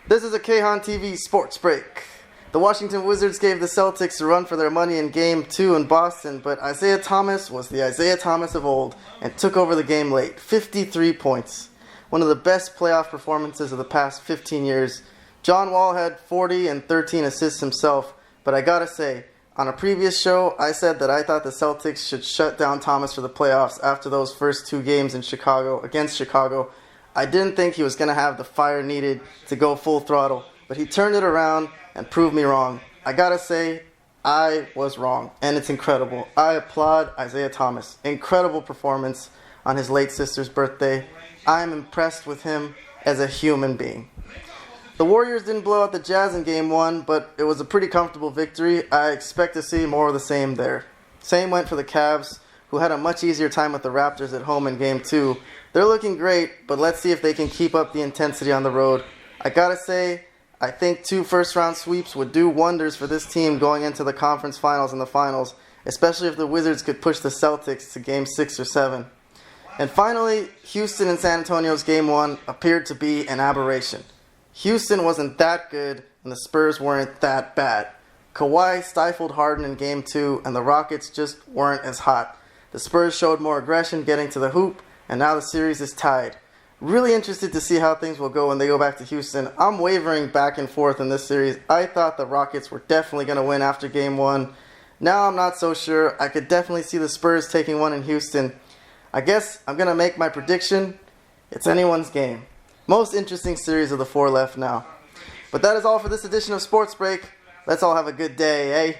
This is a Kahan TV sports break. The Washington Wizards gave the Celtics a run for their money in Game 2 in Boston, but Isaiah Thomas was the Isaiah Thomas of old and took over the game late. 53 points. One of the best playoff performances of the past 15 years. John Wall had 40 and 13 assists himself, but I gotta say, on a previous show, I said that I thought the Celtics should shut down Thomas for the playoffs after those first two games in Chicago, against Chicago. I didn't think he was going to have the fire needed to go full throttle, but he turned it around and proved me wrong. I gotta say, I was wrong, and it's incredible. I applaud Isaiah Thomas. Incredible performance on his late sister's birthday. I'm impressed with him as a human being. The Warriors didn't blow out the Jazz in Game 1, but it was a pretty comfortable victory. I expect to see more of the same there. Same went for the Cavs, who had a much easier time with the Raptors at home in Game 2. They're looking great, but let's see if they can keep up the intensity on the road. I gotta say, I think 2 first-round sweeps would do wonders for this team going into the conference finals and the finals, especially if the Wizards could push the Celtics to Game 6 or 7. And finally, Houston and San Antonio's Game 1 appeared to be an aberration. Houston wasn't that good, and the Spurs weren't that bad. Kawhi stifled Harden in Game 2, and the Rockets just weren't as hot. The Spurs showed more aggression getting to the hoop, and now the series is tied. Really interested to see how things will go when they go back to Houston. I'm wavering back and forth in this series. I thought the Rockets were definitely going to win after Game 1. Now I'm not so sure. I could definitely see the Spurs taking one in Houston. I guess I'm going to make my prediction. It's anyone's game. Most interesting series of the 4 left now. But that is all for this edition of Sports Break. Let's all have a good day, eh?